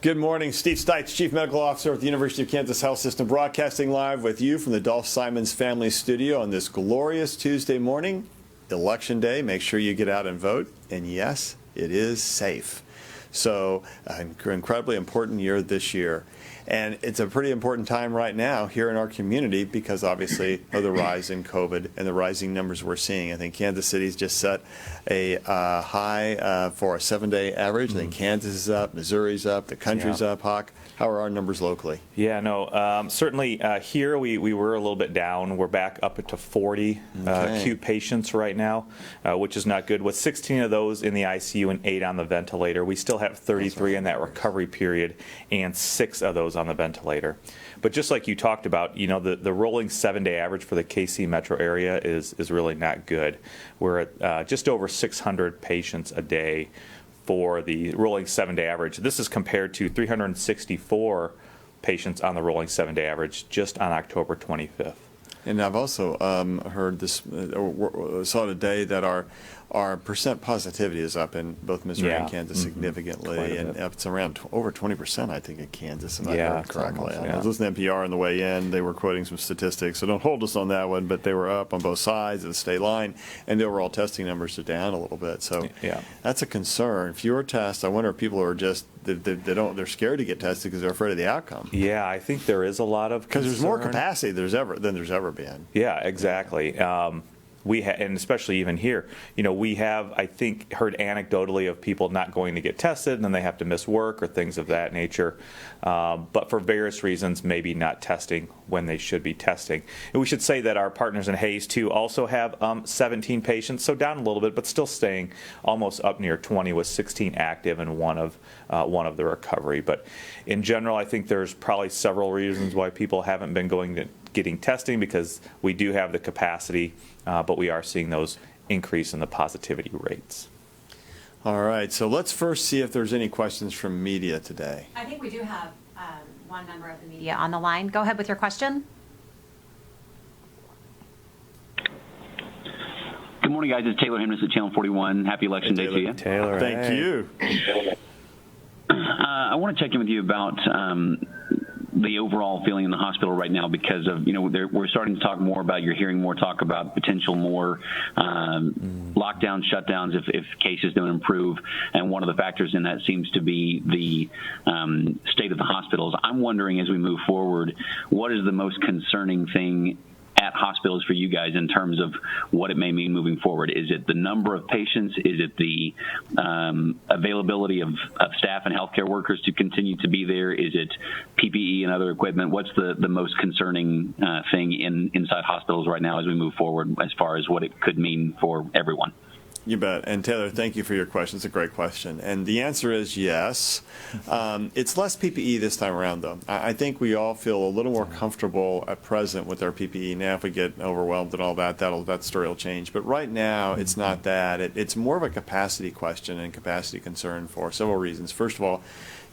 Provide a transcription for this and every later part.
Good morning. Steve Stites, Chief Medical Officer at the University of Kansas Health System, broadcasting live with you from the Dolph Simons Family Studio on this glorious Tuesday morning, Election Day. Make sure you get out and vote. And yes, it is safe. So, an incredibly important year this year. And it's a pretty important time right now here in our community because obviously of the rise in COVID and the rising numbers we're seeing. I think Kansas City's just set a high for a 7-day average. I think Kansas is up, Missouri's up, the country's up. Hawk, how are our numbers locally? Yeah, no, certainly here we were a little bit down. We're back up to 40 acute patients right now, which is not good. With 16 of those in the ICU and 8 on the ventilator, we still have 33 in that recovery period and 6 of those on the ventilator. But just like you talked about, you know, the rolling 7-day average for the KC metro area is really not good. We're at just over 600 patients a day for the rolling 7-day average. This is compared to 364 patients on the rolling 7-day average just on October 25th. And I've also heard this, saw today that our percent positivity is up in both Missouri and Kansas significantly, and it's around over 20%, I think, in Kansas, if I heard correctly. I was listening to NPR on the way in. They were quoting some statistics, so don't hold us on that one, but they were up on both sides of the state line, and the overall testing numbers are down a little bit. So that's a concern. Fewer tests. I wonder if people are just they're scared to get tested because they're afraid of the outcome. Yeah, I think there is a lot of concern. Because there's more capacity than there's ever been. Yeah, exactly. And especially even here, you know, we have, I think, heard anecdotally of people not going to get tested and then they have to miss work or things of that nature. But for various reasons, maybe not testing when they should be testing. And we should say that our partners in Hays, too, also have 17 patients, so down a little bit, but still staying almost up near 20 with 16 active and one of the recovery. But in general, I think there's probably several reasons why people haven't been getting testing because we do have the capacity, but we are seeing those increase in the positivity rates. All right, so let's first see if there's any questions from media today. I think we do have one member of the media on the line. Go ahead with your question. Good morning, guys. It's Taylor Hemness at Channel 41. Happy Election Day to you. Taylor, thank you. I want to check in with you about the overall feeling in the hospital right now because of, you know, we're starting to talk more about, you're hearing more talk about potential more lockdowns, shutdowns if cases don't improve. And one of the factors in that seems to be the state of the hospitals. I'm wondering as we move forward, what is the most concerning thing at hospitals for you guys in terms of what it may mean moving forward? Is it the number of patients? Is it the availability of staff and healthcare workers to continue to be there? Is it PPE and other equipment? What's the most concerning thing inside hospitals right now as we move forward as far as what it could mean for everyone? You bet. And Taylor, thank you for your question. It's a great question. And the answer is yes. It's less PPE this time around, though. I think we all feel a little more comfortable at present with our PPE. Now, if we get overwhelmed and all that, that story will change. But right now, it's not that. It's more of a capacity question and capacity concern for several reasons. First of all,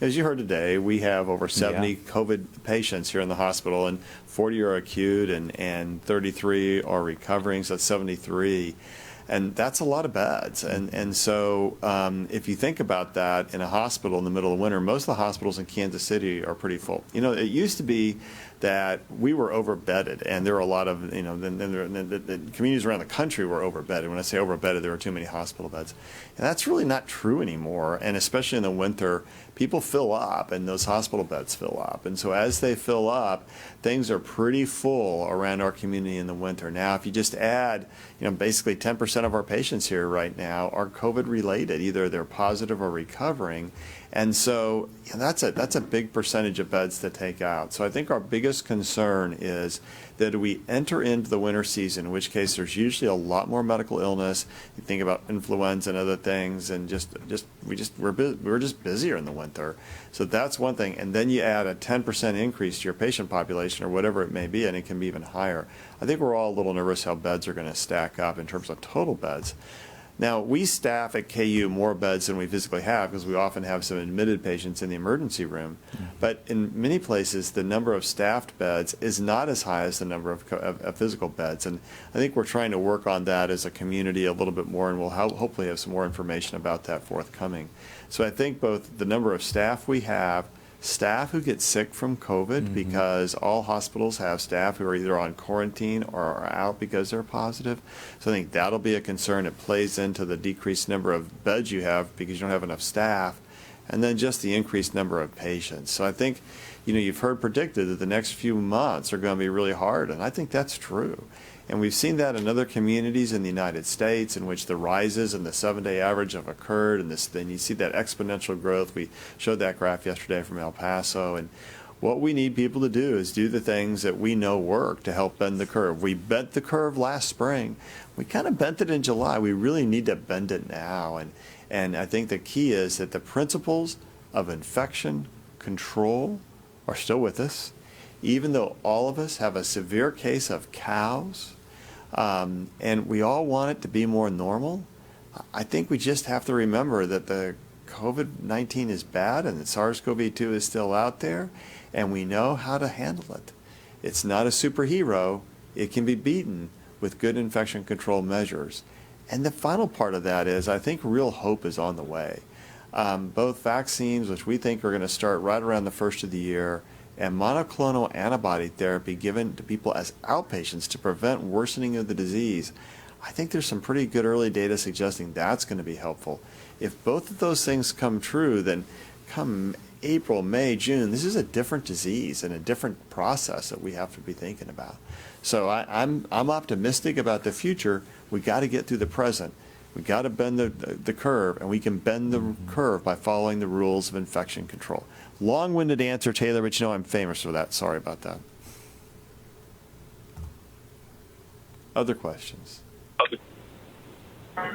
as you heard today, we have over 70 COVID patients here in the hospital, and 40 are acute and 33 are recovering, so that's 73. And that's a lot of beds. And so if you think about that in a hospital in the middle of winter, most of the hospitals in Kansas City are pretty full. You know, it used to be that we were overbedded, and there were a lot of, you know, the communities around the country were overbedded. When I say overbedded, there were too many hospital beds. And that's really not true anymore, and especially in the winter, people fill up, and those hospital beds fill up. And so as they fill up, things are pretty full around our community in the winter. Now, if you just add, you know, basically 10% of our patients here right now are COVID-related. Either they're positive or recovering. And so that's a big percentage of beds to take out. So I think our biggest concern is that we enter into the winter season, in which case there's usually a lot more medical illness. You think about influenza and other things, and we're just busier in the winter. So that's one thing. And then you add a 10% increase to your patient population or whatever it may be, and it can be even higher. I think we're all a little nervous how beds are going to stack up in terms of total beds. Now, we staff at KU more beds than we physically have because we often have some admitted patients in the emergency room. But in many places, the number of staffed beds is not as high as the number of physical beds. And I think we're trying to work on that as a community a little bit more, and we'll hopefully have some more information about that forthcoming. So I think both the number of staff we have, staff who get sick from COVID, because all hospitals have staff who are either on quarantine or are out because they're positive. So I think that'll be a concern. It plays into the decreased number of beds you have because you don't have enough staff, and then just the increased number of patients. So I think, you've heard predicted that the next few months are going to be really hard, and I think that's true. And we've seen that in other communities in the United States in which the rises in the 7-day average have occurred, and then you see that exponential growth. We showed that graph yesterday from El Paso. And what we need people to do is do the things that we know work to help bend the curve. We bent the curve last spring. We kind of bent it in July. We really need to bend it now. And I think the key is that the principles of infection control are still with us. Even though all of us have a severe case of cows, and we all want it to be more normal, I think we just have to remember that the COVID-19 is bad and that SARS-CoV-2 is still out there, and we know how to handle it. It's not a superhero. It can be beaten with good infection control measures. And the final part of that is I think real hope is on the way. Both vaccines, which we think are going to start right around the first of the year, and monoclonal antibody therapy given to people as outpatients to prevent worsening of the disease, I think there's some pretty good early data suggesting that's going to be helpful. If both of those things come true, then come April, May, June, this is a different disease and a different process that we have to be thinking about. So I'm optimistic about the future. We got to get through the present. We got to bend the curve, and we can bend the curve by following the rules of infection control. Long-winded answer, Taylor, but I'm famous for that. Sorry about that. Other questions? All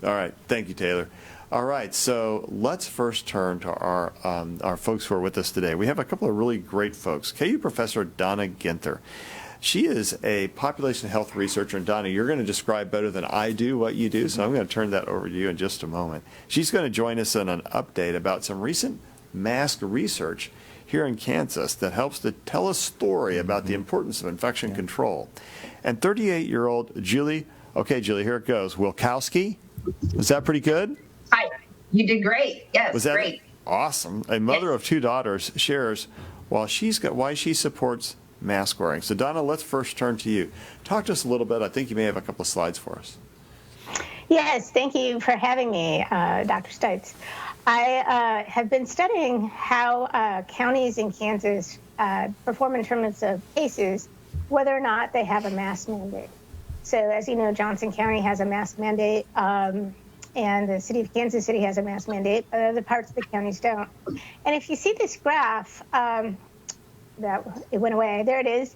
right. Thank you, Taylor. All right. So let's first turn to our folks who are with us today. We have a couple of really great folks. KU Professor Donna Ginther. She is a population health researcher, and Donna, you're going to describe better than I do what you do, so I'm going to turn that over to you in just a moment. She's going to join us in an update about some recent mask research here in Kansas that helps to tell a story about the importance of infection control. And 38-year-old Julie, Julie, here it goes, Wilkowski. Was that pretty good? Hi, you did great. Yes, was that great. Awesome. A mother of two daughters shares why she supports mask wearing. So Donna, let's first turn to you. Talk to us a little bit. I think you may have a couple of slides for us. Yes, thank you for having me, Dr. Stites. I have been studying how counties in Kansas perform in terms of cases, whether or not they have a mask mandate. So as you know, Johnson County has a mask mandate, and the city of Kansas City has a mask mandate, but other parts of the counties don't. And if you see this graph, it went away. There it is.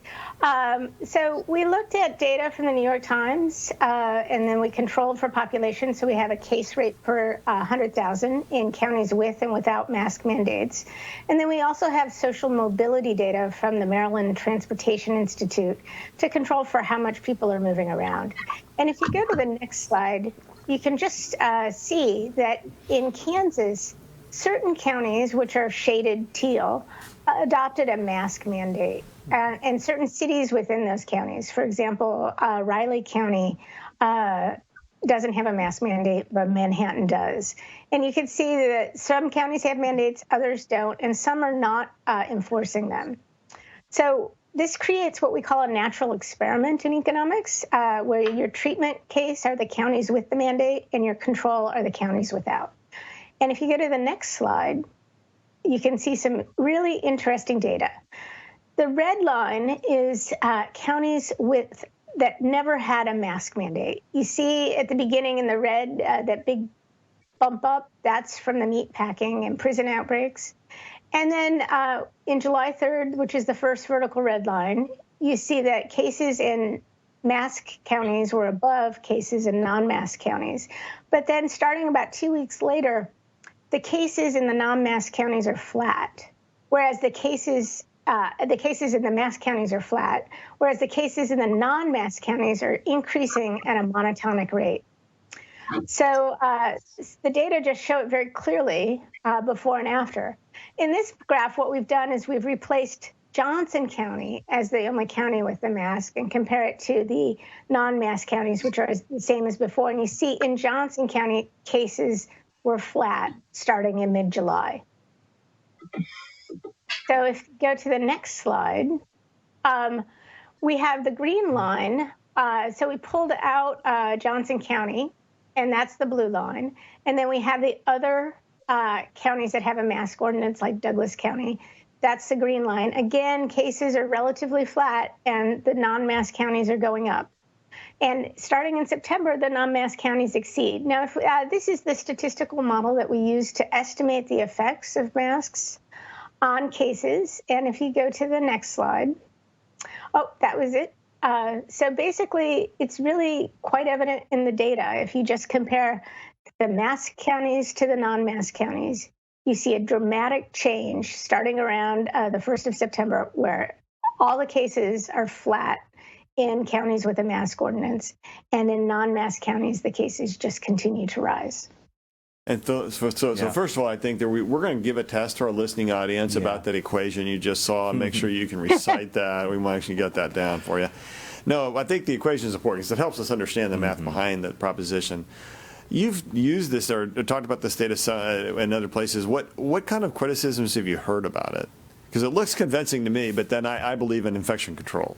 So we looked at data from the New York Times, and then we controlled for population. So we have a case rate per 100,000 in counties with and without mask mandates. And then we also have social mobility data from the Maryland Transportation Institute to control for how much people are moving around. And if you go to the next slide, you can just see that in Kansas, certain counties, which are shaded teal, adopted a mask mandate, and certain cities within those counties. For example, Riley County doesn't have a mask mandate, but Manhattan does. And you can see that some counties have mandates, others don't, and some are not enforcing them. So this creates what we call a natural experiment in economics, where your treatment case are the counties with the mandate, and your control are the counties without. And if you go to the next slide, you can see some really interesting data. The red line is counties that never had a mask mandate. You see at the beginning in the red, that big bump up, that's from the meat packing and prison outbreaks. And then in July 3rd, which is the first vertical red line, you see that cases in mask counties were above cases in non-mask counties. But then starting about 2 weeks later, the cases in the non-mask counties are flat, whereas the cases in the mask counties are flat, whereas the cases in the non-mask counties are increasing at a monotonic rate. So the data just show it very clearly before and after. In this graph, what we've done is we've replaced Johnson County as the only county with the mask and compare it to the non-mask counties, which are the same as before. And you see in Johnson County, cases were flat starting in mid-July. So if you go to the next slide, we have the green line. So we pulled out Johnson County, and that's the blue line. And then we have the other counties that have a mask ordinance, like Douglas County. That's the green line. Again, cases are relatively flat, and the non-mask counties are going up. And starting in September, the non-mask counties exceed. Now, if, this is the statistical model that we use to estimate the effects of masks on cases. And if you go to the next slide, oh, that was it. So basically, it's really quite evident in the data. If you just compare the mask counties to the non-mask counties, you see a dramatic change starting around the 1st of September, where all the cases are flat in counties with a mask ordinance, and in non-mask counties, the cases just continue to rise. And so first of all, I think that we're going to give a test to our listening audience about that equation you just saw, and make sure you can recite that. We might actually get that down for you. No, I think the equation is important because it helps us understand the math behind that proposition. You've used this or talked about this data in other places. What kind of criticisms have you heard about it? Because it looks convincing to me, but then I believe in infection control.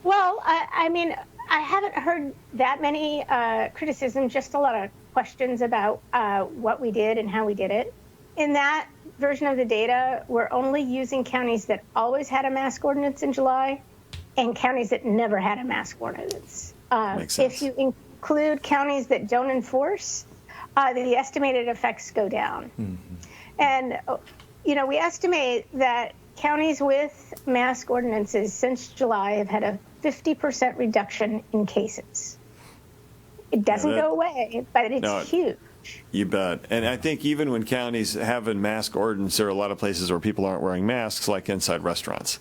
Well, I mean, I haven't heard that many criticisms, just a lot of questions about what we did and how we did it. In that version of the data, we're only using counties that always had a mask ordinance in July and counties that never had a mask ordinance. Makes sense. If you include counties that don't enforce, the estimated effects go down. And, you know, we estimate that counties with mask ordinances since July have had a 50% reduction in cases. It doesn't go away, but it's huge. You bet. And I think even when counties have a mask ordinance, there are a lot of places where people aren't wearing masks, like inside restaurants.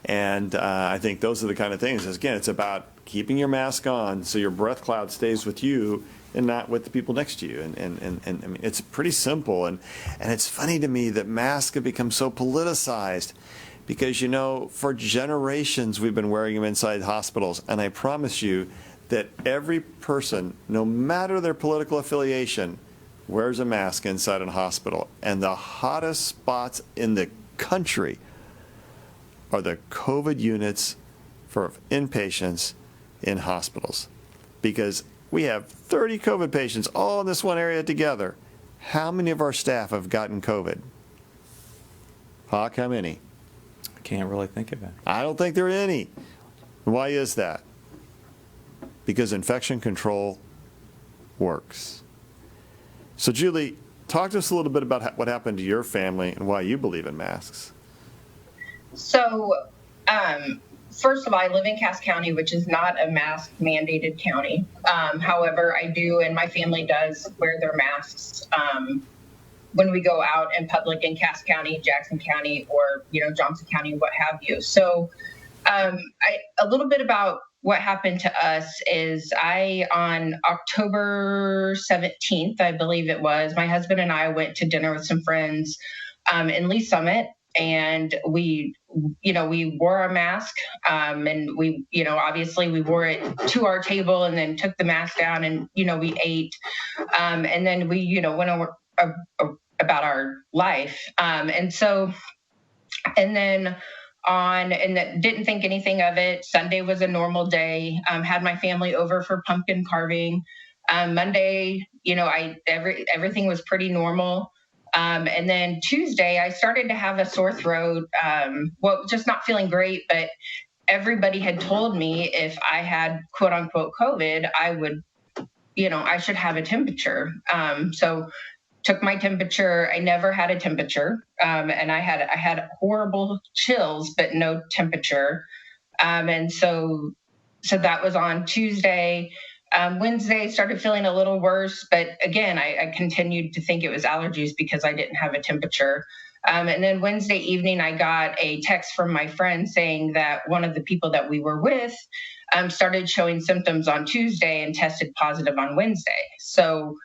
And I think those are the kind of things. Again, it's about keeping your mask on so your breath cloud stays with you and not with the people next to you. And I mean, it's pretty simple. And it's funny to me that masks have become so politicized because, you know, for generations we've been wearing them inside hospitals. And I promise you that every person, no matter their political affiliation, wears a mask inside a hospital. And the hottest spots in the country are the COVID units for inpatients in hospitals. Because we have 30 COVID patients all in this one area together. How many of our staff have gotten COVID? Hawk, how many? I can't really think of it. I don't think there are any. Why is that? Because infection control works. So Julie, talk to us a little bit about what happened to your family and why you believe in masks. So, first of all, I live in Cass County, which is not a mask mandated county. However, I do, and my family does wear their masks when we go out in public in Cass County, Jackson County, or, you know, Johnson County, what have you. So, a little bit about what happened to us is on October 17th, I believe it was, my husband and I went to dinner with some friends in Lee Summit. And we wore our mask, and we, you know, obviously we wore it to our table and then took the mask down and, you know, we ate, and then we, you know, went over about our life. And didn't think anything of it. Sunday was a normal day. Had my family over for pumpkin carving. Monday, you know, everything was pretty normal. And then Tuesday, I started to have a sore throat, just not feeling great, but everybody had told me if I had quote unquote COVID, I would, you know, I should have a temperature. So took my temperature. I never had a temperature. And I had horrible chills, but no temperature. And so that was on Tuesday. Wednesday started feeling a little worse, but again, I continued to think it was allergies because I didn't have a temperature. And then Wednesday evening, I got a text from my friend saying that one of the people that we were with started showing symptoms on Tuesday and tested positive on Wednesday. So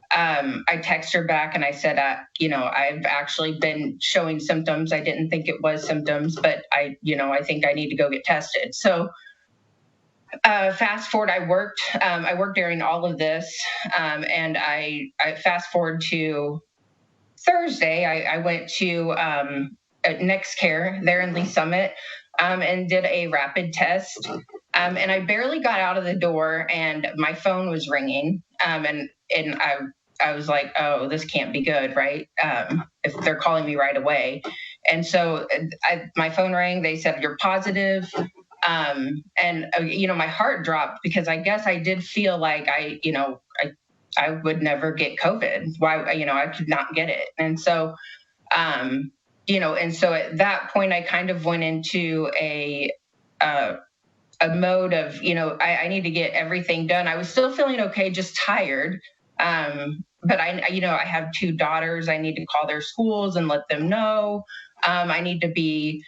I texted her back and I said, I've actually been showing symptoms. I didn't think it was symptoms, but I think I need to go get tested. So fast forward, I worked during all of this, and I fast forward to Thursday. I went to NextCare there in Lee Summit and did a rapid test, and I barely got out of the door, and my phone was ringing, and I was like, oh, this can't be good, right? If they're calling me right away. And so my phone rang. They said, you're positive. And my heart dropped because I guess I did feel like I would never get COVID. Why, I could not get it. And so, and so at that point, I kind of went into a mode of, I need to get everything done. I was still feeling okay, just tired. But I have 2 daughters. I need to call their schools and let them know. I need to be,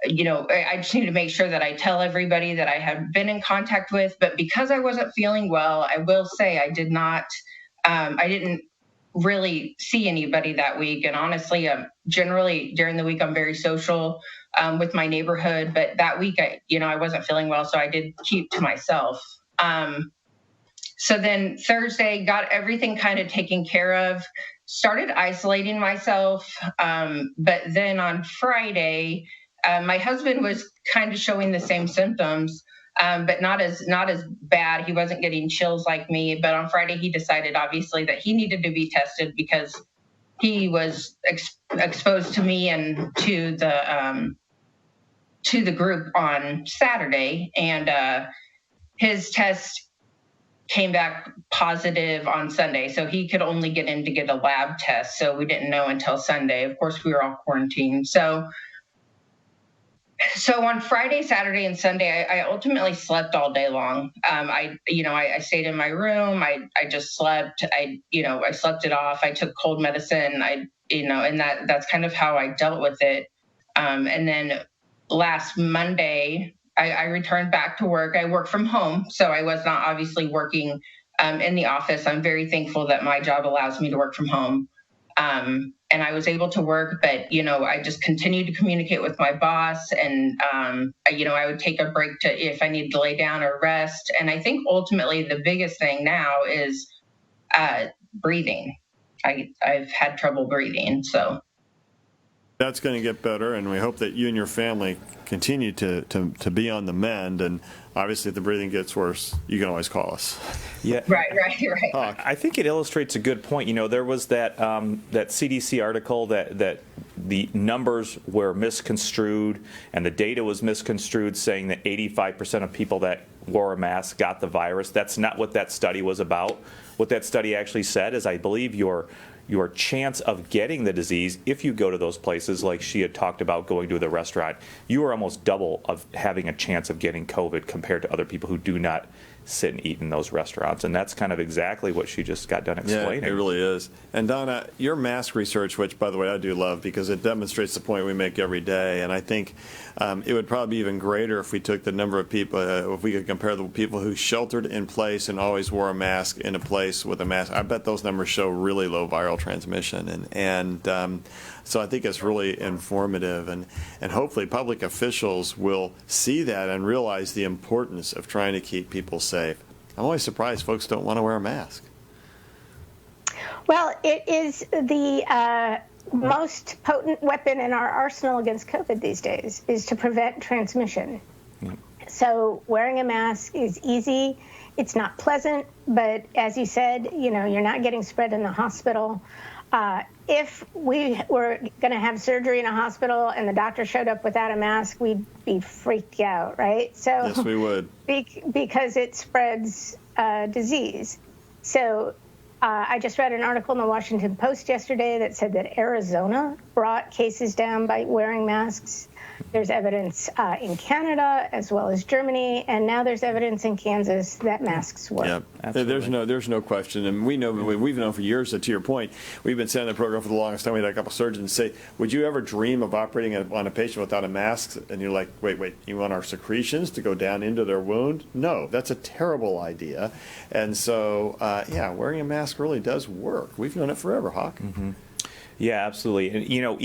I just need to make sure that I tell everybody that I have been in contact with. But because I wasn't feeling well, I will say I didn't really see anybody that week. And honestly, generally during the week, I'm very social with my neighborhood. But that week, I wasn't feeling well, so I did keep to myself. So then Thursday, got everything kind of taken care of, started isolating myself. But then on Friday, my husband was kind of showing the same symptoms, but not as bad. He wasn't getting chills like me. But on Friday, he decided, obviously, that he needed to be tested because he was exposed to me and to the group on Saturday. And his test came back positive on Sunday. So he could only get in to get a lab test. So we didn't know until Sunday. Of course, we were all quarantined. So on Friday, Saturday, and Sunday, I ultimately slept all day long. I stayed in my room. I just slept. I slept it off. I took cold medicine. And that's kind of how I dealt with it. And then last Monday, I returned back to work. I work from home, so I was not obviously working in the office. I'm very thankful that my job allows me to work from home. And I was able to work, but, I just continued to communicate with my boss, and, I would take a break if I needed to lay down or rest. And I think ultimately the biggest thing now is breathing. I've had trouble breathing, so. That's going to get better, and we hope that you and your family continue to be on the mend. And obviously, if the breathing gets worse, you can always call us. Yeah. Right. I think it illustrates a good point. There was that CDC article that the numbers were misconstrued and the data was misconstrued, saying that 85% of people that wore a mask got the virus. That's not what that study was about. What that study actually said is, I believe your chance of getting the disease, if you go to those places like she had talked about going to the restaurant, you are almost double of having a chance of getting COVID compared to other people who do not sit and eat in those restaurants. And that's kind of exactly what she just got done explaining. Yeah, it really is. And Donna, your mask research, which, by the way, I do love because it demonstrates the point we make every day. And I think it would probably be even greater if we took the number of people, if we could compare the people who sheltered in place and always wore a mask in a place with a mask. I bet those numbers show really low viral transmission. And so I think it's really informative. And hopefully public officials will see that and realize the importance of trying to keep people safe. I'm always surprised folks don't want to wear a mask. Well, it is the most potent weapon in our arsenal against COVID these days, is to prevent transmission. Yeah. So wearing a mask is easy. It's not pleasant, but as you said, you're not getting spread in the hospital. If we were going to have surgery in a hospital and the doctor showed up without a mask, we'd be freaked out, right? So yes, we would. Because it spreads disease. So I just read an article in the Washington Post yesterday that said that Arizona brought cases down by wearing masks. There's evidence in Canada as well as Germany, and now there's evidence in Kansas that masks work. Yeah, there's no question, and we've known for years that, to your point, we've been saying the program for the longest time. We had a couple surgeons say, "Would you ever dream of operating on a patient without a mask?" And you're like, "Wait, you want our secretions to go down into their wound?" No, that's a terrible idea. And so, wearing a mask really does work. We've known it forever, Hawk. Mm-hmm. Yeah, absolutely. And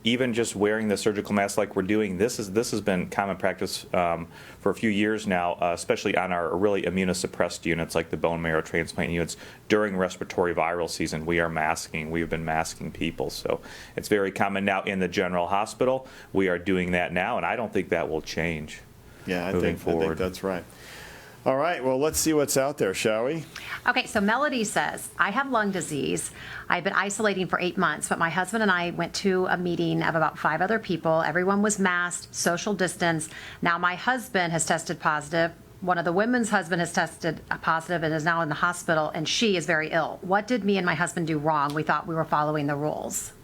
even just wearing the surgical mask like we're doing, this has been common practice for a few years now, especially on our really immunosuppressed units like the bone marrow transplant units. During respiratory viral season, we are masking. We've been masking people, so it's very common now in the general hospital. We are doing that now, and I don't think that will change. Yeah, I moving think forward. that's right. All right, well, let's see what's out there, shall we? Okay, so Melody says, I have lung disease. I've been isolating for 8 months, but my husband and I went to a meeting of about 5 other people. Everyone was masked, social distance. Now my husband has tested positive. One of the women's husband has tested positive and is now in the hospital, and she is very ill. What did me and my husband do wrong? We thought we were following the rules.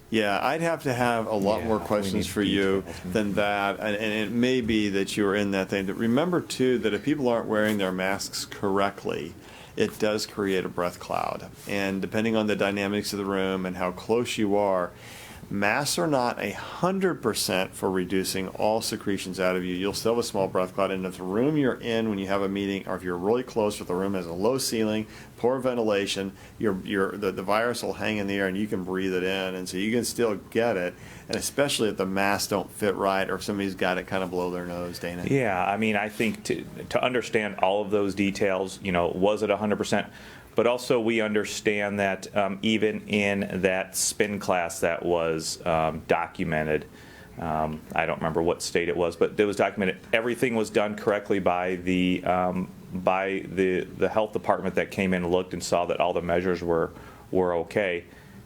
Yeah, I'd have to have a lot more questions for you than that, and it may be that you were in that thing. But remember, too, that if people aren't wearing their masks correctly, it does create a breath cloud. And depending on the dynamics of the room and how close you are, masks are not 100% for reducing all secretions out of you. You'll still have a small breath cloud, and if the room you're in when you have a meeting, or if you're really close, if the room has a low ceiling, poor ventilation, the virus will hang in the air and you can breathe it in, and so you can still get it, and especially if the masks don't fit right or if somebody's got it kind of below their nose, Dana. Yeah, I mean, I think to understand all of those details, was it 100%? But also we understand that even in that spin class that was documented, I don't remember what state it was, but it was documented. Everything was done correctly by the health department that came in and looked and saw that all the measures were okay.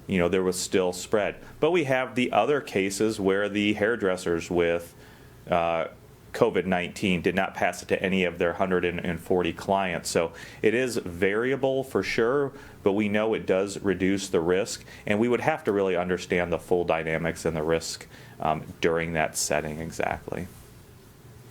There was still spread. But we have the other cases where the hairdressers with COVID-19 did not pass it to any of their 140 clients. So it is variable for sure, but we know it does reduce the risk, and we would have to really understand the full dynamics and the risk during that setting exactly.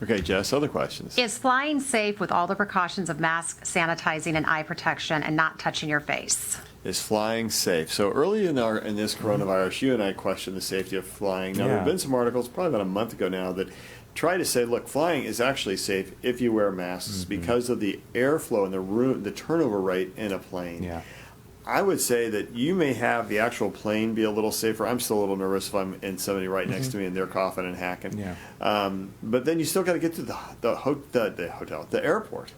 Okay, Jess, other questions? Is flying safe with all the precautions of mask, sanitizing, and eye protection and not touching your face? Is flying safe? So early in this coronavirus, you and I questioned the safety of flying. Now, there have been some articles, probably about a month ago now, that try to say, look, flying is actually safe if you wear masks because of the airflow in the room, the turnover rate in a plane. Yeah. I would say that you may have the actual plane be a little safer. I'm still a little nervous if I'm in somebody right next to me and they're coughing and hacking. Yeah. But then you still got to get to the hotel, the airport.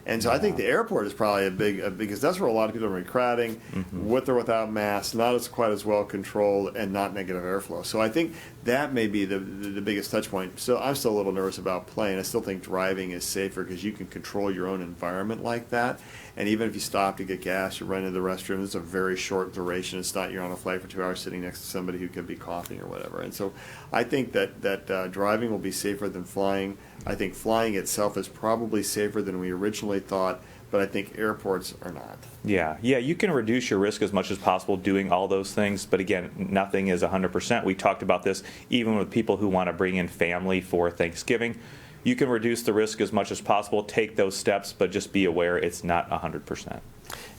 And so I think the airport is probably because that's where a lot of people are going to be crowding, with or without masks, not as quite as well controlled, and not negative airflow. So I think that may be the biggest touch point. So I'm still a little nervous about plane. I still think driving is safer because you can control your own environment like that. And even if you stop to get gas, you run into the restroom, it's a very short duration. It's not you're on a flight for 2 hours sitting next to somebody who could be coughing or whatever. And so I think that driving will be safer than flying. I think flying itself is probably safer than we originally thought, but I think airports are not. Yeah, you can reduce your risk as much as possible doing all those things, but again, nothing is 100%. We talked about this even with people who want to bring in family for Thanksgiving. You can reduce the risk as much as possible, take those steps, but just be aware it's not 100%.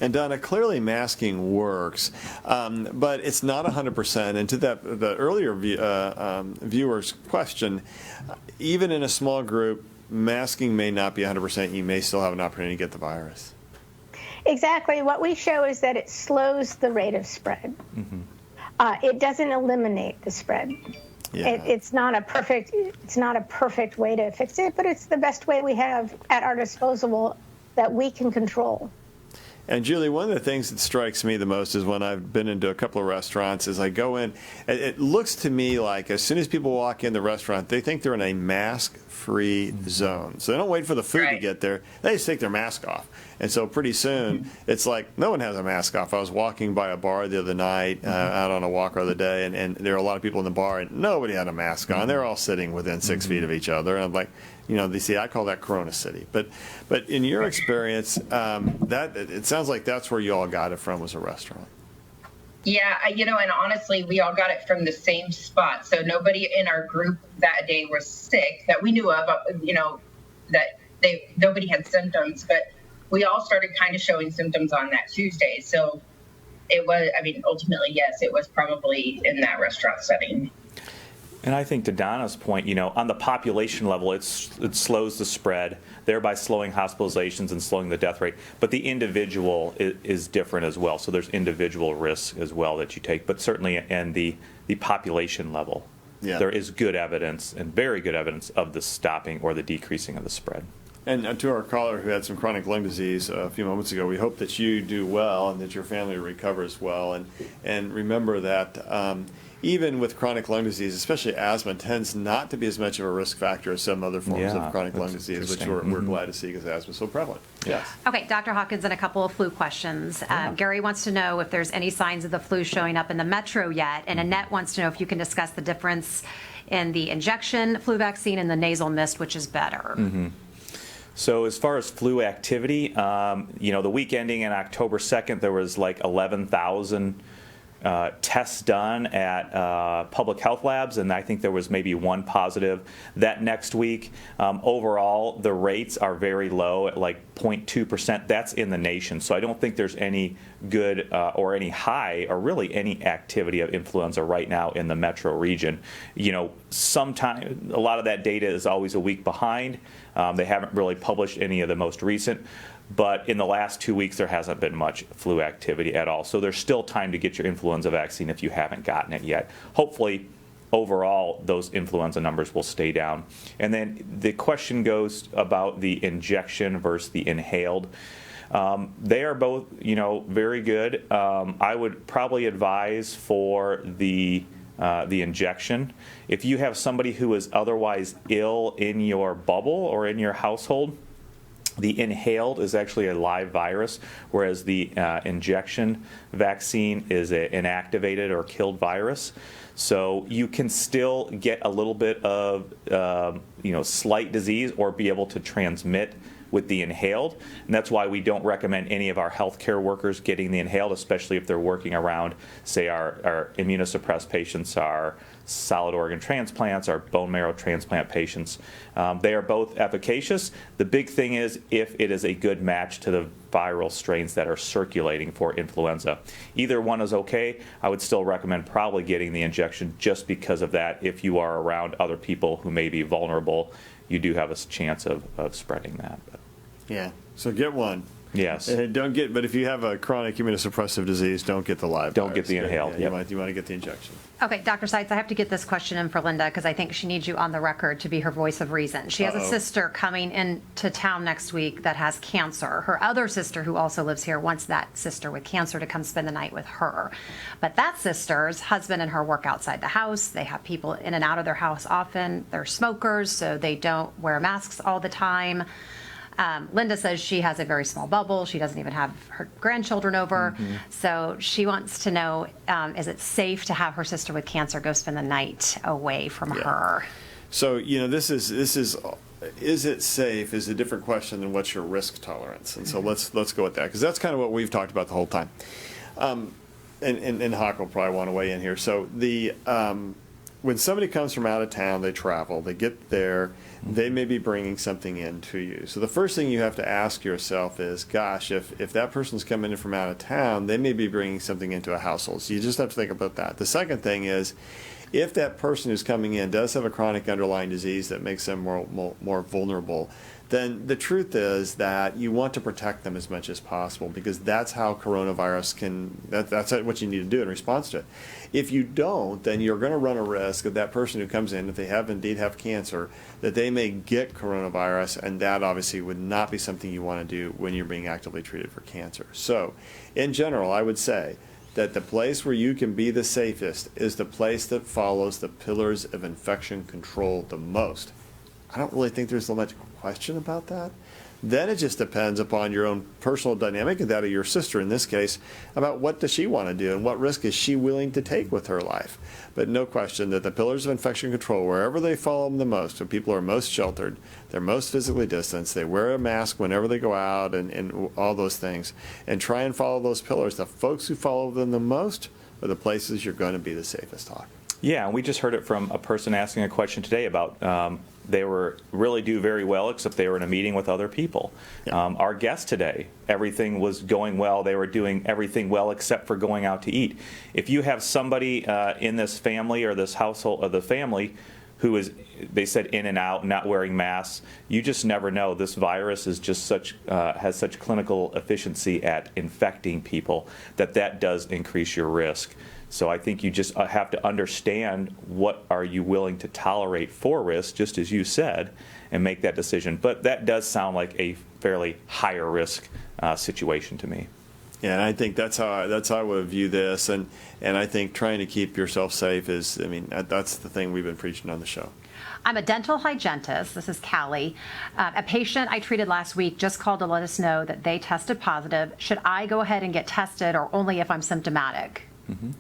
And Donna, clearly masking works, but it's not 100%. And to the earlier viewer's question, even in a small group, masking may not be 100%. You may still have an opportunity to get the virus. Exactly. What we show is that it slows the rate of spread. It doesn't eliminate the spread. Yeah. It's not a perfect way to fix it, but it's the best way we have at our disposal that we can control. And Julie, one of the things that strikes me the most is when I've been into a couple of restaurants is I go in, it looks to me like as soon as people walk in the restaurant, they think they're in a mask-free zone. So they don't wait for the food to get there. They just take their mask off. And so pretty soon, it's like no one has a mask off. I was walking by a bar the other night, out on a walk the other day, and there were a lot of people in the bar, and nobody had a mask on. They're all sitting within 6 feet of each other. And I'm like, they see, I call that Corona City. But in your experience, it sounds like that's where you all got it from, was a restaurant. Yeah, and honestly, we all got it from the same spot. So nobody in our group that day was sick that we knew of, that nobody had symptoms, but we all started kind of showing symptoms on that Tuesday. So it was, ultimately, yes, it was probably in that restaurant setting. And I think to Donna's point, on the population level, it slows the spread, thereby slowing hospitalizations and slowing the death rate. But the individual is different as well. So there's individual risks as well that you take. But certainly in the population level, there is good evidence and very good evidence of the stopping or the decreasing of the spread. And to our caller who had some chronic lung disease a few moments ago, we hope that you do well and that your family recovers well. And remember that even with chronic lung disease, especially asthma, tends not to be as much of a risk factor as some other forms of chronic lung disease, which we're glad to see because asthma is so prevalent. Yes. Okay, Dr. Hawkins, and a couple of flu questions. Gary wants to know if there's any signs of the flu showing up in the metro yet, and Annette wants to know if you can discuss the difference in the injection flu vaccine and the nasal mist, which is better. So as far as flu activity, the week ending on October 2nd, there was like 11,000 tests done at public health labs, and I think there was maybe one positive that next week. Overall, the rates are very low at like 0.2%. That's in the nation. So I don't think there's any good or any high or really any activity of influenza right now in the metro region. Sometime a lot of that data is always a week behind. They haven't really published any of the most recent. But in the last 2 weeks, there hasn't been much flu activity at all. So there's still time to get your influenza vaccine if you haven't gotten it yet. Hopefully, overall, those influenza numbers will stay down. And then the question goes about the injection versus the inhaled. They are both, very good. I would probably advise for the injection. If you have somebody who is otherwise ill in your bubble or in your household, the inhaled is actually a live virus, whereas the injection vaccine is an inactivated or killed virus. So you can still get a little bit of slight disease or be able to transmit with the inhaled. And that's why we don't recommend any of our healthcare workers getting the inhaled, especially if they're working around, say, our immunosuppressed patients, our solid organ transplants, our bone marrow transplant patients. They are both efficacious. The big thing is if it is a good match to the viral strains that are circulating for influenza. Either one is okay. I would still recommend probably getting the injection just because of that. If you are around other people who may be vulnerable, you do have a chance of spreading that. But. Yeah, so get one. Yes. But if you have a chronic immunosuppressive disease, don't get the live Don't virus. get the inhaled. You want to get the injection. Okay, Dr. Seitz, I have to get this question in for Linda because I think she needs you on the record to be her voice of reason. She has a sister coming into town next week that has cancer. Her other sister, who also lives here, wants that sister with cancer to come spend the night with her. But that sister's husband and her work outside the house. They have people in and out of their house often. They're smokers, so they don't wear masks all the time. Linda says she has a very small bubble. She doesn't even have her grandchildren over. So she wants to know, is it safe to have her sister with cancer go spend the night away from her? So, this is it safe is a different question than what's your risk tolerance. And so let's go with that because that's kind of what we've talked about the whole time. And Hawk will probably want to weigh in here. So when somebody comes from out of town, they travel, they get there, they may be bringing something in to you. So the first thing you have to ask yourself is, gosh, if that person's coming in from out of town, they may be bringing something into a household. So you just have to think about that. The second thing is, if that person who's coming in does have a chronic underlying disease that makes them more vulnerable, then the truth is that you want to protect them as much as possible because that's how coronavirus that's what you need to do in response to it. If you don't, then you're going to run a risk of that person who comes in, if they indeed have cancer, that they may get coronavirus, and that obviously would not be something you want to do when you're being actively treated for cancer. So, in general, I would say that the place where you can be the safest is the place that follows the pillars of infection control the most. I don't really think there's so much question about that. Then it just depends upon your own personal dynamic and that of your sister in this case about what does she want to do and what risk is she willing to take with her life. But no question that the pillars of infection control, wherever they follow them the most, when people are most sheltered, they're most physically distanced, they wear a mask whenever they go out and all those things, and try and follow those pillars. The folks who follow them the most are the places you're going to be the safest, Hawk. Yeah, and we just heard it from a person asking a question today about they were really do very well, except they were in a meeting with other people. Yeah. Our guest today, everything was going well. They were doing everything well except for going out to eat. If you have somebody in this family or this household of the family who is, they said, in and out, not wearing masks, you just never know. This virus is just such has such clinical efficiency at infecting people that does increase your risk. So I think you just have to understand what are you willing to tolerate for risk, just as you said, and make that decision. But that does sound like a fairly higher risk situation to me. Yeah, and I think that's how I would view this, and I think trying to keep yourself safe is, I mean, that's the thing we've been preaching on the show. I'm a dental hygienist. This is Callie. A patient I treated last week just called to let us know that they tested positive. Should I go ahead and get tested, or only if I'm symptomatic? Mm-hmm.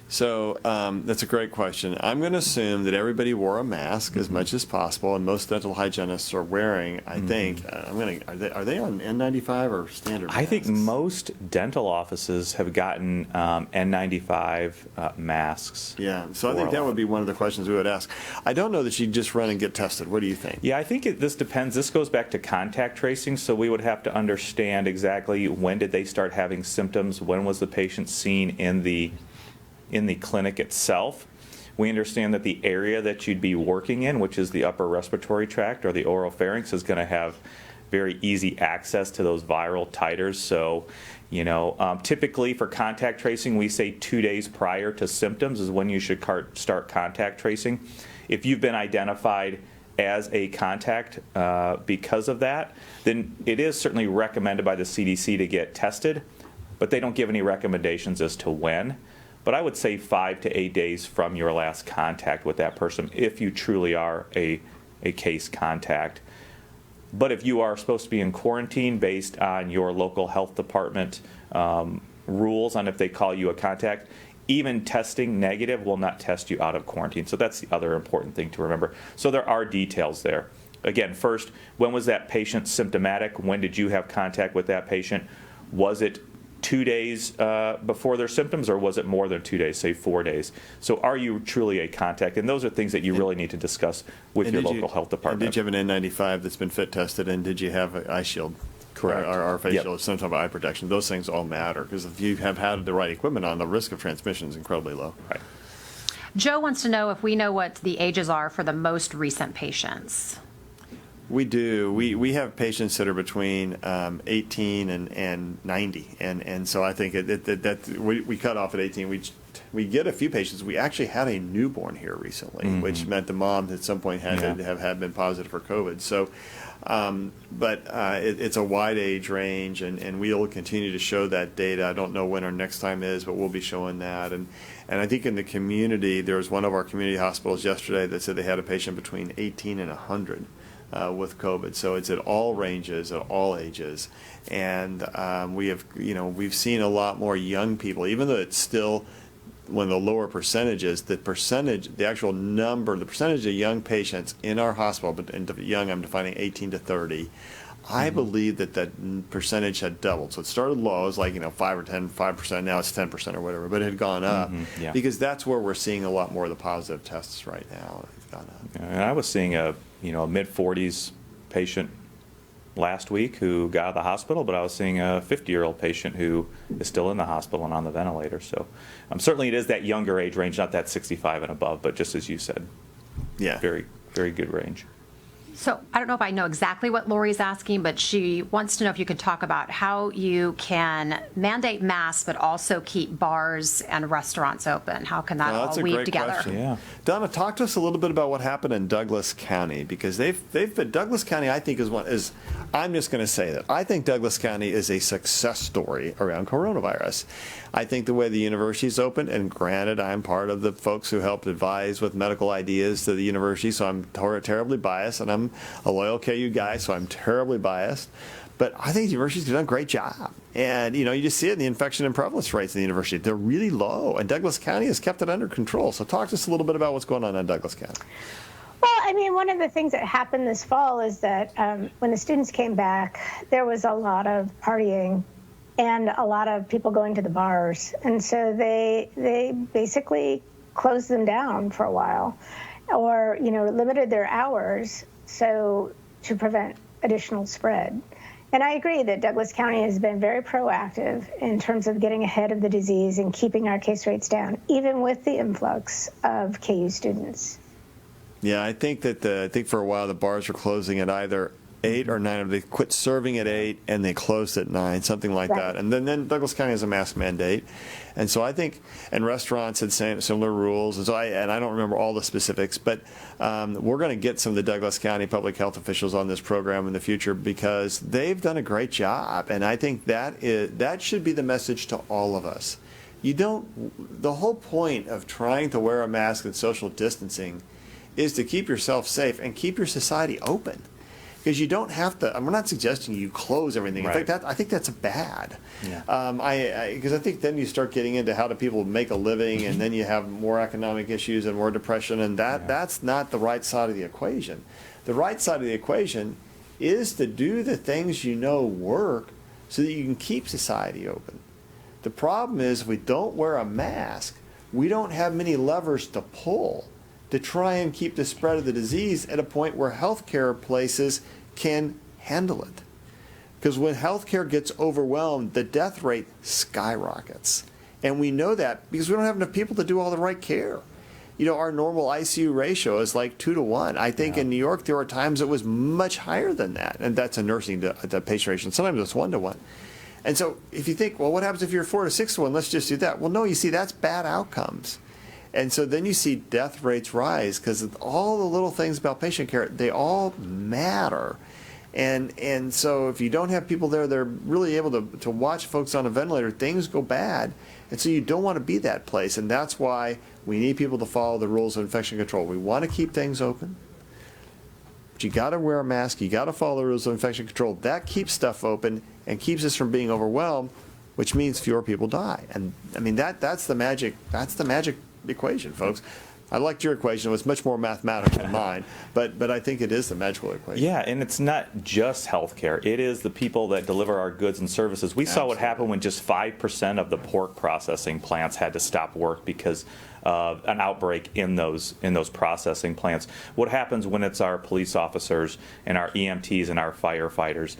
So that's a great question. I'm going to assume that everybody wore a mask as much as possible, and most dental hygienists are wearing. I think are they on N95 or standard masks? I think most dental offices have gotten N95 masks. Yeah, so I think that would be one of the questions we would ask. I don't know that you just run and get tested. What do you think? Yeah, I think this depends. This goes back to contact tracing, so we would have to understand exactly when did they start having symptoms, when was the patient seen in the clinic itself. We understand that the area that you'd be working in, which is the upper respiratory tract or the oropharynx, is going to have very easy access to those viral titers. So, typically for contact tracing, we say 2 days prior to symptoms is when you should start contact tracing. If you've been identified as a contact because of that, then it is certainly recommended by the CDC to get tested, but they don't give any recommendations as to when. But I would say 5 to 8 days from your last contact with that person, if you truly are a case contact. But if you are supposed to be in quarantine based on your local health department rules on if they call you a contact, even testing negative will not test you out of quarantine. So that's the other important thing to remember. So there are details there. Again, first, when was that patient symptomatic? When did you have contact with that patient? Was it 2 days before their symptoms, or was it more than 2 days, say 4 days? So are you truly a contact? And those are things that you really need to discuss with your local health department. And did you have an N95 that's been fit tested, and did you have an eye shield? Correct. Or face shield, some type of eye protection. Those things all matter, because if you have had the right equipment on, the risk of transmission is incredibly low. Right. Joe wants to know if we know what the ages are for the most recent patients. We do. We have patients that are between 18 and 90, and so I think we cut off at 18. We get a few patients. We actually had a newborn here recently, which meant the mom at some point had to have been positive for COVID. So, but it's a wide age range, and we'll continue to show that data. I don't know when our next time is, but we'll be showing that. And I think in the community, there was one of our community hospitals yesterday that said they had a patient between 18 and 100. With COVID, so it's at all ranges, at all ages, and we've seen a lot more young people, even though it's still one of the lower percentages. The actual number, the percentage of young patients in our hospital, but in young, I'm defining 18 to 30. I believe that percentage had doubled. So it started low, it was like 5%. Now it's 10% or whatever, but it had gone up because that's where we're seeing a lot more of the positive tests right now. It's gone up. And I was seeing a mid-40s patient last week who got out of the hospital, but I was seeing a 50-year-old patient who is still in the hospital and on the ventilator. So certainly it is that younger age range, not that 65 and above, but just as you said, very, very good range. So I don't know if I know exactly what Lori's asking, but she wants to know if you could talk about how you can mandate masks but also keep bars and restaurants open. How can that all weave together? Question. Yeah. Donna, talk to us a little bit about what happened in Douglas County, because Douglas County, I think, I'm just going to say that I think Douglas County is a success story around coronavirus. I think the way the university is open, and granted, I'm part of the folks who helped advise with medical ideas to the university, so I'm terribly biased, and I'm a loyal KU guy, so I'm terribly biased. But I think the university's done a great job. And, you just see it in the infection and prevalence rates in the university. They're really low, and Douglas County has kept it under control. So talk to us a little bit about what's going on in Douglas County. Well, I mean, one of the things that happened this fall is that when the students came back, there was a lot of partying. and a lot of people going to the bars. And so they basically closed them down for a while, or, limited their hours so to prevent additional spread. And I agree that Douglas County has been very proactive in terms of getting ahead of the disease and keeping our case rates down, even with the influx of KU students. Yeah, I think for a while the bars were closing at either 8 or 9, or they quit serving at 8 and they closed at 9, something like that. And then Douglas County has a mask mandate, and so I think, and restaurants had similar rules, and so I don't remember all the specifics, but we're going to get some of the Douglas County public health officials on this program in the future because they've done a great job, and I think that should be the message to all of us. The whole point of trying to wear a mask and social distancing is to keep yourself safe and keep your society open. Because you don't have to. We're not suggesting you close everything. In fact, I think that's bad. Yeah. Because I think then you start getting into how do people make a living, and then you have more economic issues and more depression, and that's not the right side of the equation. The right side of the equation is to do the things work so that you can keep society open. The problem is if we don't wear a mask, we don't have many levers to pull to try and keep the spread of the disease at a point where healthcare places can handle it. Because when healthcare gets overwhelmed, the death rate skyrockets. And we know that because we don't have enough people to do all the right care. Our normal ICU ratio is like 2 to 1. I think in New York there were times it was much higher than that. And that's a nursing to patient ratio. Sometimes it's 1 to 1. And so if you think, well, what happens if you're 4 to 6 to 1? Let's just do that. Well, no, you see, that's bad outcomes. And so then you see death rates rise because all the little things about patient care, they all matter. And so if you don't have people there, they're really able to watch folks on a ventilator, things go bad. And so you don't want to be that place. And that's why we need people to follow the rules of infection control. We want to keep things open, but you got to wear a mask. You got to follow the rules of infection control. That keeps stuff open and keeps us from being overwhelmed, which means fewer people die. And I mean, that's the magic equation, folks. I liked your equation. It was much more mathematical than mine, but I think it is the magical equation. Yeah, and it's not just healthcare. It is the people that deliver our goods and services. We saw what happened when just 5% of the pork processing plants had to stop work because of an outbreak in those processing plants. What happens when it's our police officers and our EMTs and our firefighters,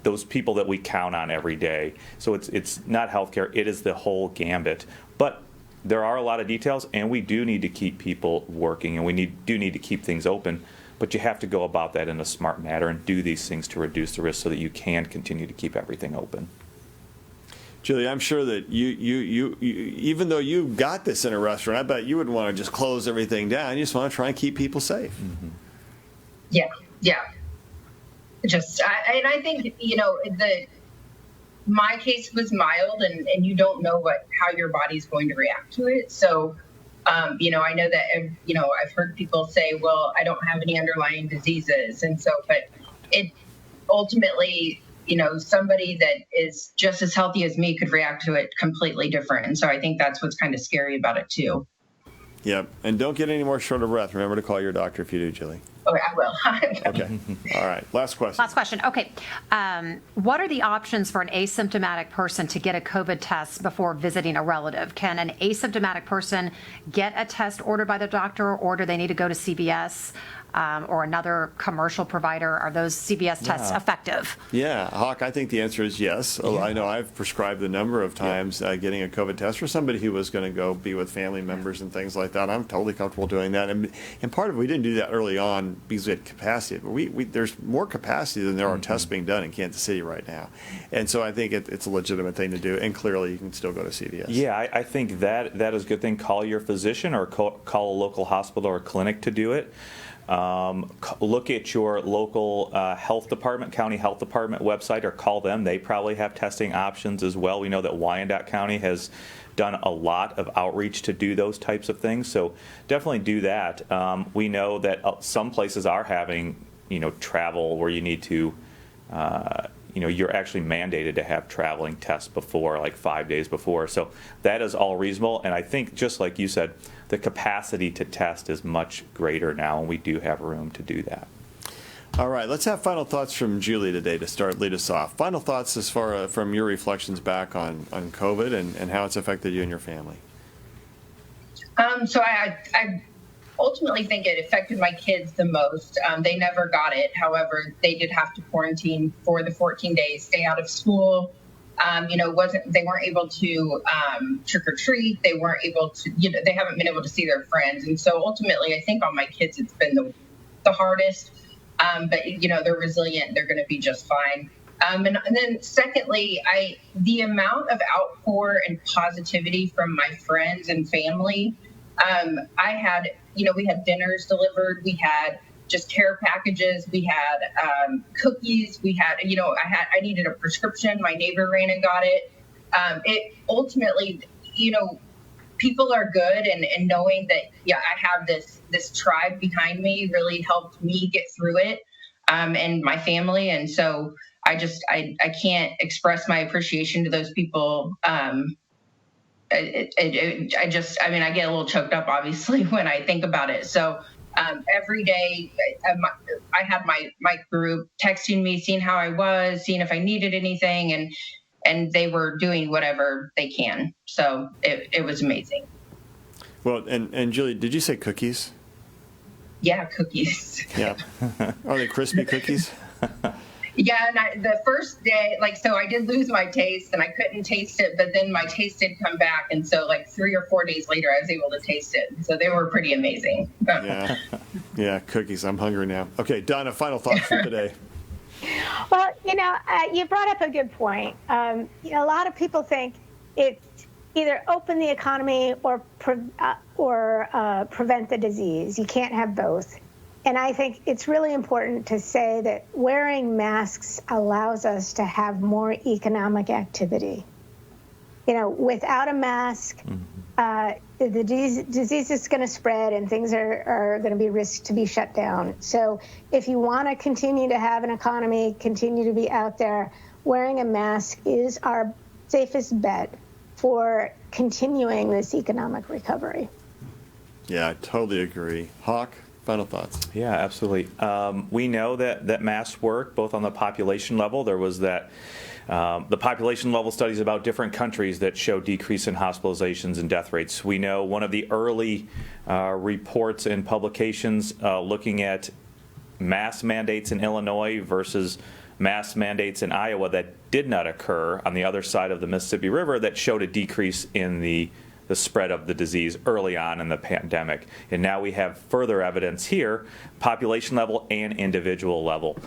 those people that we count on every day. So it's not healthcare. It is the whole gambit. But there are a lot of details, and we do need to keep people working, and we do need to keep things open, but you have to go about that in a smart manner and do these things to reduce the risk so that you can continue to keep everything open. Julie, I'm sure that you even though you got this in a restaurant, I bet you wouldn't want to just close everything down. You just want to try and keep people safe. Mm-hmm. Yeah. I think, my case was mild, and you don't know how your body's going to react to it. So, I know that, I've heard people say, well, I don't have any underlying diseases. And so, but it ultimately, somebody that is just as healthy as me could react to it completely different. And so I think that's what's kind of scary about it too. Yep. And don't get any more short of breath. Remember to call your doctor if you do, Julie. Okay, I will. Okay. All right. Last question. Okay. What are the options for an asymptomatic person to get a COVID test before visiting a relative? Can an asymptomatic person get a test ordered by the doctor, or do they need to go to CVS or another commercial provider? Are those CVS tests effective? Yeah, Hawk, I think the answer is yes. Yeah. I know I've prescribed a number of times getting a COVID test for somebody who was going to go be with family members and things like that. I'm totally comfortable doing that. And part of it, we didn't do that early on because we had capacity. But there's more capacity than there are tests being done in Kansas City right now. And so I think it's a legitimate thing to do. And clearly, you can still go to CVS. Yeah, I think that is a good thing. Call your physician or call a local hospital or clinic to do it. Look at your local health department, county health department website, or call them. They probably have testing options as well. We know that Wyandotte County has done a lot of outreach to do those types of things, so definitely do that. We know that some places are having, travel where you need to, you're actually mandated to have traveling tests before, like 5 days before. So that is all reasonable, and I think just like you said, the capacity to test is much greater now, and we do have room to do that. All right, let's have final thoughts from Julie today to lead us off. Final thoughts as far from your reflections back on COVID and how it's affected you and your family. So I ultimately think it affected my kids the most. They never got it. However, they did have to quarantine for the 14 days, stay out of school. They weren't able to trick or treat. They weren't able to, they haven't been able to see their friends. And so ultimately, I think on my kids, it's been the hardest. But they're resilient. They're going to be just fine. And then secondly, the amount of outpour and positivity from my friends and family. I had, we had dinners delivered. We had just care packages. We had cookies. We had, I needed a prescription. My neighbor ran and got it. It ultimately, people are good, and knowing that, I have this tribe behind me really helped me get through it, and my family. And so I can't express my appreciation to those people. I get a little choked up, obviously, when I think about it. So every day I had my group texting me, seeing how I was, seeing if I needed anything, and they were doing whatever they can. So it was amazing. Well, and Julie, did you say cookies? Yeah, cookies. Yeah. Are they crispy cookies? Yeah, and the first day, so I did lose my taste, and I couldn't taste it, but then my taste did come back, and so 3 or 4 days later, I was able to taste it. So they were pretty amazing. Yeah, cookies. I'm hungry now. Okay, Donna, final thoughts for today. Well, you brought up a good point. A lot of people think it's either open the economy or prevent the disease. You can't have both. And I think it's really important to say that wearing masks allows us to have more economic activity. Without a mask, the disease is going to spread and things are going to be risked to be shut down. So if you want to continue to have an economy, continue to be out there, wearing a mask is our safest bet for continuing this economic recovery. Yeah, I totally agree. Hawk, final thoughts. Yeah, absolutely. We know that masks work both on the population level. There was the population level studies about different countries that show decrease in hospitalizations and death rates. We know one of the early reports and publications looking at mask mandates in Illinois versus mask mandates in Iowa that did not occur on the other side of the Mississippi River that showed a decrease in the spread of the disease early on in the pandemic. And now we have further evidence here, population level and individual level.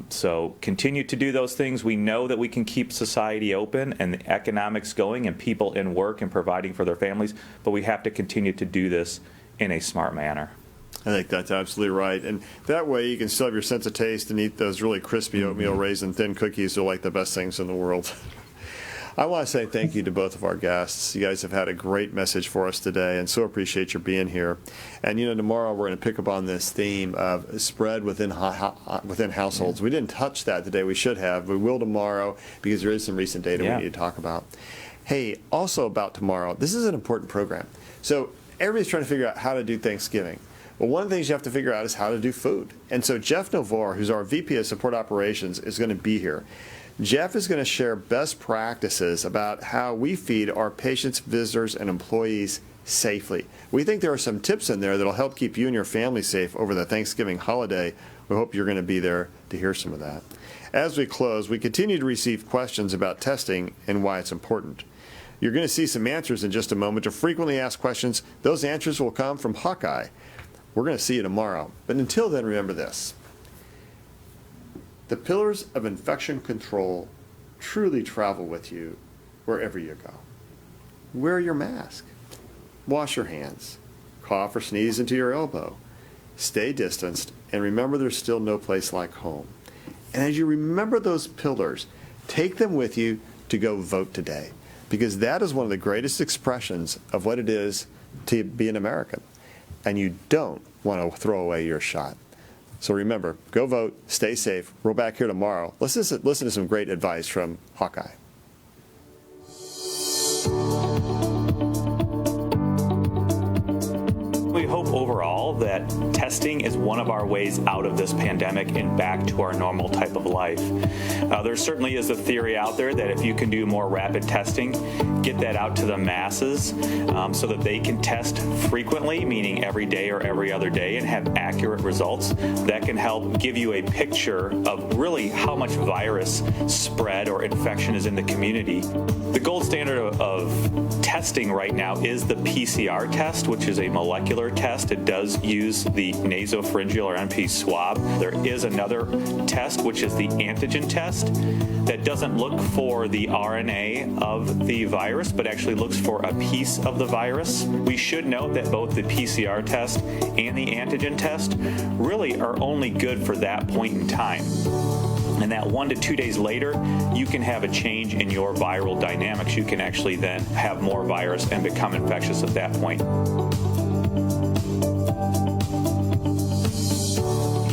So continue to do those things. We know that we can keep society open and the economics going and people in work and providing for their families, but we have to continue to do this in a smart manner. I think that's absolutely right. And that way you can still have your sense of taste and eat those really crispy oatmeal raisin thin cookies that are like the best things in the world. I want to say thank you to both of our guests. You guys have had a great message for us today, and so appreciate your being here. And tomorrow we're going to pick up on this theme of spread within households. We didn't touch that today. We should have. We will tomorrow because there is some recent data we need to talk about. Hey, also about tomorrow, this is an important program. So everybody's trying to figure out how to do Thanksgiving. Well, one of the things you have to figure out is how to do food. And so Jeff Novor, who's our VP of Support Operations, is going to be here. Jeff is going to share best practices about how we feed our patients, visitors, and employees safely. We think there are some tips in there that will help keep you and your family safe over the Thanksgiving holiday. We hope you're going to be there to hear some of that. As we close, we continue to receive questions about testing and why it's important. You're going to see some answers in just a moment to frequently asked questions. Those answers will come from Hawkeye. We're going to see you tomorrow. But until then, remember this. The pillars of infection control truly travel with you wherever you go. Wear your mask. Wash your hands. Cough or sneeze into your elbow. Stay distanced, and remember there's still no place like home. And as you remember those pillars, take them with you to go vote today, because that is one of the greatest expressions of what it is to be an American. And you don't want to throw away your shot. So remember, go vote, stay safe. We're back here tomorrow. Let's listen to some great advice from Hawkeye. We hope overall well that testing is one of our ways out of this pandemic and back to our normal type of life. There certainly is a theory out there that if you can do more rapid testing, get that out to the masses so that they can test frequently, meaning every day or every other day, and have accurate results, that can help give you a picture of really how much virus spread or infection is in the community. The gold standard of testing right now is the PCR test, which is a molecular test. It does use the nasopharyngeal or NP swab. There is another test, which is the antigen test, that doesn't look for the RNA of the virus, but actually looks for a piece of the virus. We should note that both the PCR test and the antigen test really are only good for that point in time. And that 1 to 2 days later, you can have a change in your viral dynamics. You can actually then have more virus and become infectious at that point.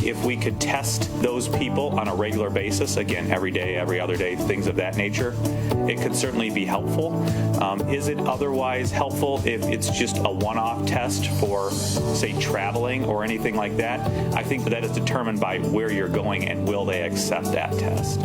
If we could test those people on a regular basis, again, every day, every other day, things of that nature, it could certainly be helpful. Is it otherwise helpful if it's just a one-off test for, say, traveling or anything like that? I think that is determined by where you're going and will they accept that test.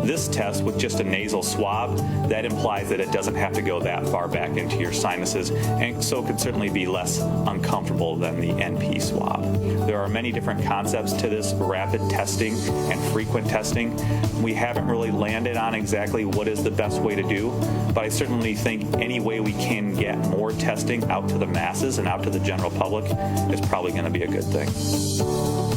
This test with just a nasal swab, that implies that it doesn't have to go that far back into your sinuses, and so could certainly be less uncomfortable than the NP swab. There are many different concepts to this rapid testing and frequent testing. We haven't really landed on exactly what is the best way to do, but I certainly think any way we can get more testing out to the masses and out to the general public is probably going to be a good thing.